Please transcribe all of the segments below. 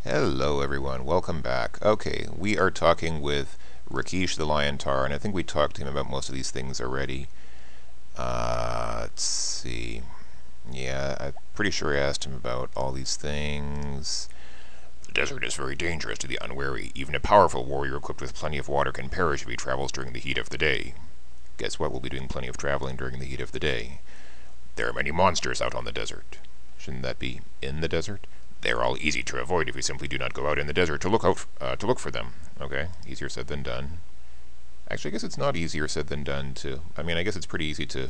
Hello everyone, welcome back. Okay, we are talking with Rakesh the Lion Tar, and I think we talked to him about most of these things already. Let's see. Yeah, I'm pretty sure I asked him about all these things. The desert is very dangerous to the unwary. Even a powerful warrior equipped with plenty of water can perish if he travels during the heat of the day. Guess what? We'll be doing plenty of traveling during the heat of the day. There are many monsters out on the desert. Shouldn't that be in the desert? They are all easy to avoid if you simply do not go out in the desert to look for them. Okay, easier said than done. Actually, I guess it's not easier said than done to. I guess it's pretty easy to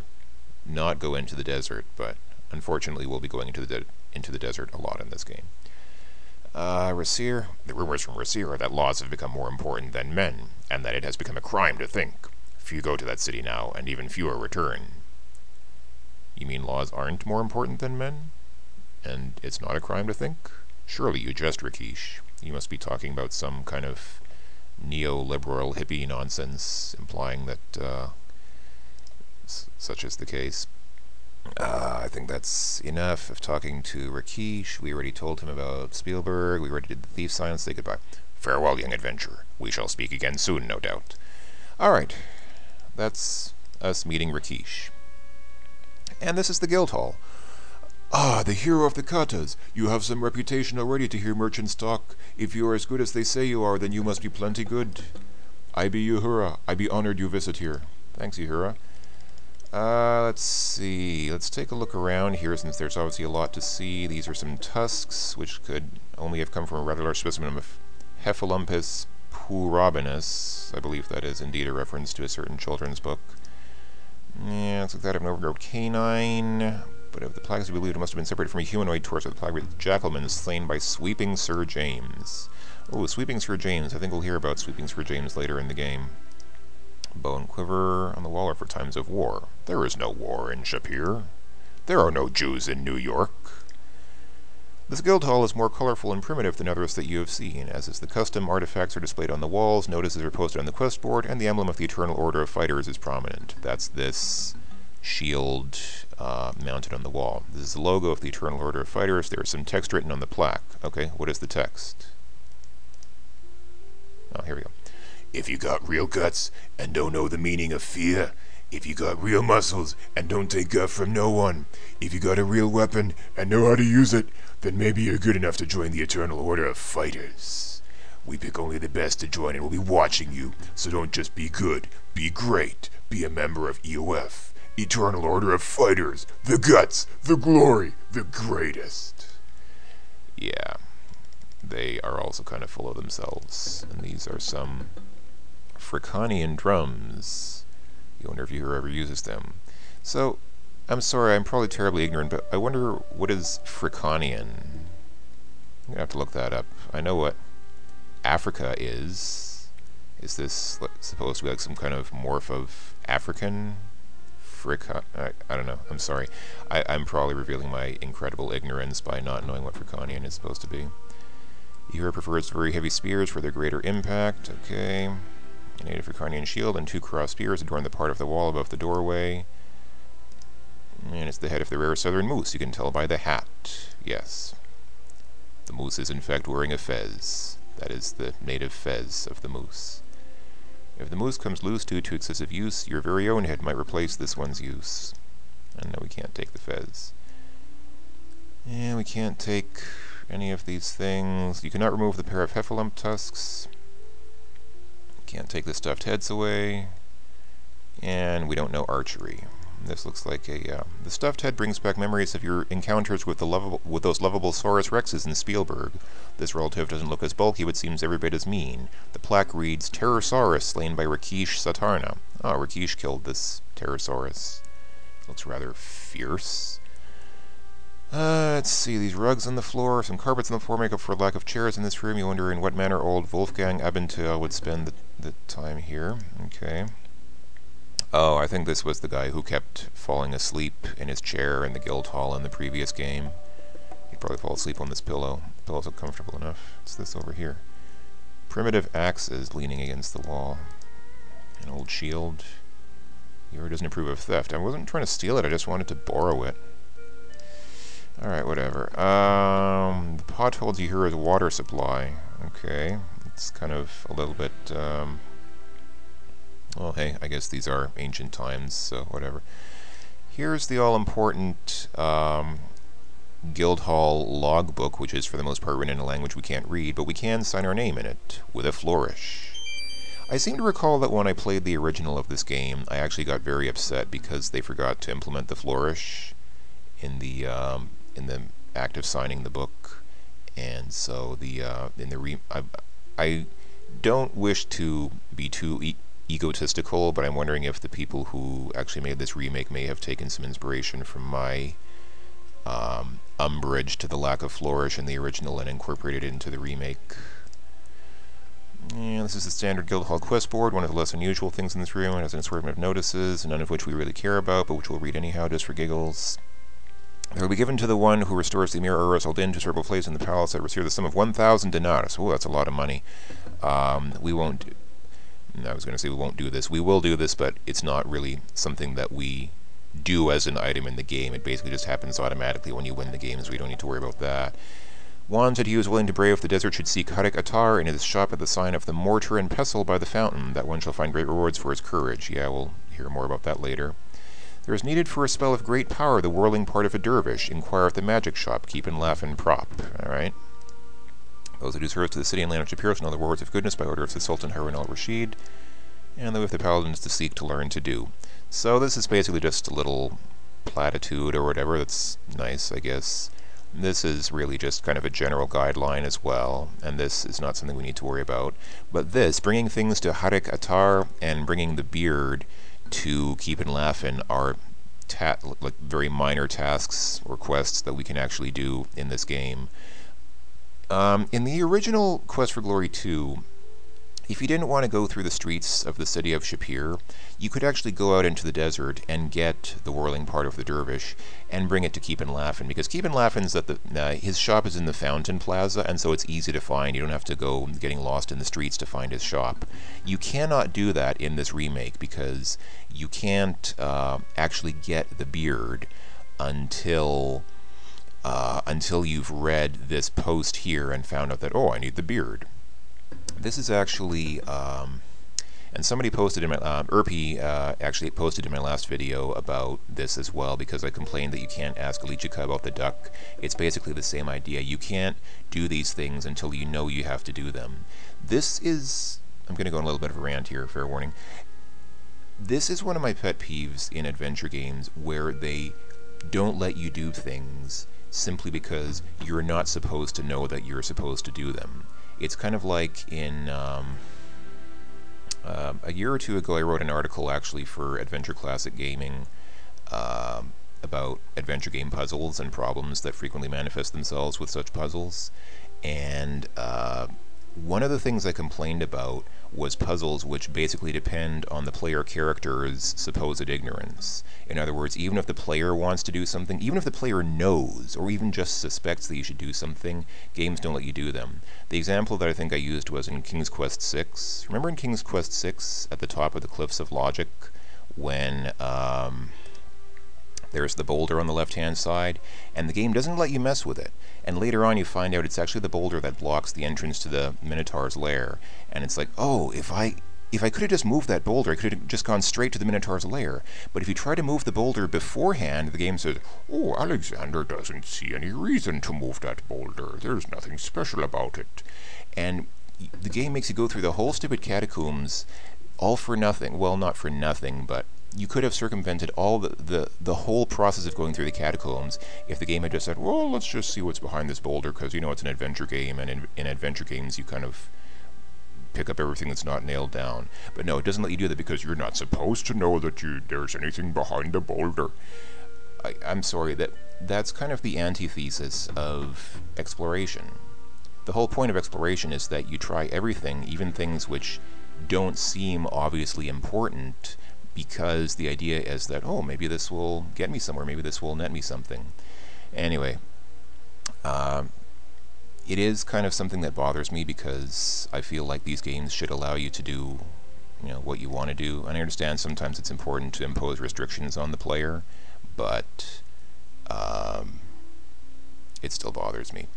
not go into the desert, but unfortunately, we'll be going into the desert a lot in this game. Rasir. The rumors from Rasir are that laws have become more important than men, and that it has become a crime to think. Few go to that city now, and even fewer return. You mean laws aren't more important than men? And it's not a crime to think? Surely you jest, Rakesh. You must be talking about some kind of neoliberal hippie nonsense, implying that such is the case. I think that's enough of talking to Rakesh. We already told him about Spielberg. We already did the thief sign. Say goodbye. Farewell, young adventurer. We shall speak again soon, no doubt. Alright, that's us meeting Rakesh. And this is the guild hall. Ah, the hero of the katas. You have some reputation already to hear merchants talk. If you are as good as they say you are, then you must be plenty good. I be Uhura. I be honored you visit here. Thanks, Uhura. Let's see. Let's take a look around here, since there's obviously a lot to see. These are some tusks, which could only have come from a rather large specimen of Hephalumpus purabinus. I believe that is indeed a reference to a certain children's book. Yeah, looks like that of an overgrown canine. But of the plagues, we believe it must have been separated from a humanoid torso. The plague with Jackalman slain by Sweeping Sir James. Oh, Sweeping Sir James. I think we'll hear about Sweeping Sir James later in the game. Bow and quiver on the wall are for times of war. There is no war in Shapir. There are no Jews in New York. This guild hall is more colorful and primitive than others that you have seen. As is the custom, artifacts are displayed on the walls, notices are posted on the quest board, and the emblem of the Eternal Order of Fighters is prominent. That's this shield mounted on the wall. This is the logo of the Eternal Order of Fighters. There is some text written on the plaque. Okay, what is the text? Oh, here we go. If you got real guts and don't know the meaning of fear, if you got real muscles and don't take guff from no one, if you got a real weapon and know how to use it, then maybe you're good enough to join the Eternal Order of Fighters. We pick only the best to join and we'll be watching you, so don't just be good, be great, be a member of EOF. Eternal Order of Fighters, the guts, the glory, the greatest. Yeah, they are also kind of full of themselves. And these are some Fricanian drums. You wonder if whoever uses them. So, I'm sorry, I'm probably terribly ignorant, but I wonder what is Fricanian? I'm gonna have to look that up. I know what Africa is. Is this supposed to be like some kind of morph of African? I don't know. I'm sorry. I'm probably revealing my incredible ignorance by not knowing what Fricanian is supposed to be. Uhura prefers very heavy spears for their greater impact. Okay. A native Fricanian shield and 2 crossed spears adorn the part of the wall above the doorway. And it's the head of the rare southern moose. You can tell by the hat. Yes. The moose is in fact wearing a fez. That is the native fez of the moose. If the moose comes loose due to excessive use, your very own head might replace this one's use. And no, we can't take the fez. And we can't take any of these things. You cannot remove the pair of Hephalump tusks. Can't take the stuffed heads away. And we don't know archery. This looks like a... the stuffed head brings back memories of your encounters with those lovable Saurus Rexes in Spielberg. This relative doesn't look as bulky, but seems every bit as mean. The plaque reads, Terrorsaurus slain by Rakesh Satarna. Oh, Rakesh killed this Terrorsaurus. Looks rather fierce. Let's see, these rugs on the floor, some carpets on the floor make up for lack of chairs in this room. You wonder in what manner old Wolfgang Abentel would spend the time here. Okay. Oh, I think this was the guy who kept falling asleep in his chair in the guild hall in the previous game. He'd probably fall asleep on this pillow. The pillow's not comfortable enough. What's this over here? Primitive axes leaning against the wall. An old shield. Yours doesn't approve of theft. I wasn't trying to steal it, I just wanted to borrow it. Alright, whatever. The potholes you hear is water supply. Okay. It's kind of a little bit, well, hey, I guess these are ancient times, so whatever. Here's the all-important Guildhall logbook, which is for the most part written in a language we can't read, but we can sign our name in it with a flourish. I seem to recall that when I played the original of this game, I actually got very upset because they forgot to implement the flourish in the act of signing the book, and so I don't wish to be too egotistical, but I'm wondering if the people who actually made this remake may have taken some inspiration from my umbrage to the lack of flourish in the original and incorporated it into the remake. Yeah, this is the standard Guildhall quest board, one of the less unusual things in this room. It has an assortment of notices, none of which we really care about, but which we'll read anyhow just for giggles. They will be given to the one who restores the mirror or is held in to serve a place in the palace that receive the sum of 1,000 dinars. Oh, that's a lot of money. We won't... I was going to say we won't do this. We will do this, but it's not really something that we do as an item in the game. It basically just happens automatically when you win the game, so we don't need to worry about that. Juan said he was willing to brave the desert should seek Harik Attar in his shop at the sign of the mortar and pestle by the fountain. That one shall find great rewards for his courage. Yeah, we'll hear more about that later. There is needed for a spell of great power the whirling part of a dervish. Inquire at the magic shop. Keep and laugh and prop. Alright. Those who do service to the city and land of Shapiro shall know the rewards of goodness by order of the Sultan Harun al-Rashid, and the with the paladins to seek to learn to do. So this is basically just a little platitude or whatever. That's nice, I guess. This is really just kind of a general guideline as well, and this is not something we need to worry about. But this, bringing things to Harik Attar and bringing the beard to Keep and Laughin are like very minor tasks or quests that we can actually do in this game. In the original Quest for Glory 2, if you didn't want to go through the streets of the city of Shapir, you could actually go out into the desert and get the whirling part of the dervish and bring it to Keep and Laughin, because Keep and Laughin's at his shop is in the Fountain Plaza, and so it's easy to find. You don't have to go getting lost in the streets to find his shop. You cannot do that in this remake because you can't actually get the beard until you've read this post here and found out that, oh, I need the beard. This is actually, and somebody posted in my, Erpy actually posted in my last video about this as well, because I complained that you can't ask Alichika about the duck. It's basically the same idea. You can't do these things until you know you have to do them. This is, I'm going to go on a little bit of a rant here, fair warning. This is one of my pet peeves in adventure games where they don't let you do things simply because you're not supposed to know that you're supposed to do them. It's kind of like in a year or two ago I wrote an article actually for Adventure Classic Gaming about adventure game puzzles and problems that frequently manifest themselves with such puzzles, and one of the things I complained about was puzzles which basically depend on the player character's supposed ignorance. In other words, even if the player wants to do something, even if the player knows or even just suspects that you should do something, games don't let you do them. The example that I think I used was in King's Quest VI. Remember in King's Quest VI, at the top of the Cliffs of Logic, when there's the boulder on the left-hand side, and the game doesn't let you mess with it. And later on you find out it's actually the boulder that blocks the entrance to the Minotaur's lair. And it's like, oh, if I could have just moved that boulder, I could have just gone straight to the Minotaur's lair. But if you try to move the boulder beforehand, the game says, oh, Alexander doesn't see any reason to move that boulder. There's nothing special about it. And the game makes you go through the whole stupid catacombs, all for nothing. Well, not for nothing, but you could have circumvented all the whole process of going through the catacombs if the game had just said, well, let's just see what's behind this boulder, because, you know, it's an adventure game, and in adventure games you kind of pick up everything that's not nailed down. But no, it doesn't let you do that because you're not supposed to know that there's anything behind the boulder. I'm sorry, that's kind of the antithesis of exploration. The whole point of exploration is that you try everything, even things which don't seem obviously important, because the idea is that, oh, maybe this will get me somewhere, maybe this will net me something. Anyway, it is kind of something that bothers me because I feel like these games should allow you to do, you know, what you want to do. And I understand sometimes it's important to impose restrictions on the player, but it still bothers me.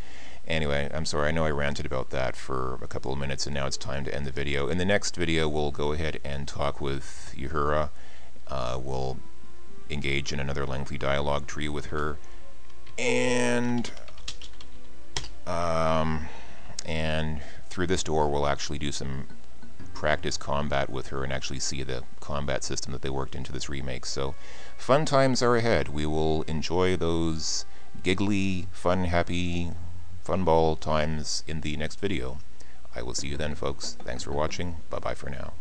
Anyway, I'm sorry, I know I ranted about that for a couple of minutes, and now it's time to end the video. In the next video, we'll go ahead and talk with Uhura. We'll engage in another lengthy dialogue tree with her, and through this door we'll actually do some practice combat with her and actually see the combat system that they worked into this remake. So fun times are ahead. We will enjoy those giggly, fun, happy, fun ball times in the next video. I will see you then, folks. Thanks for watching. Bye-bye for now.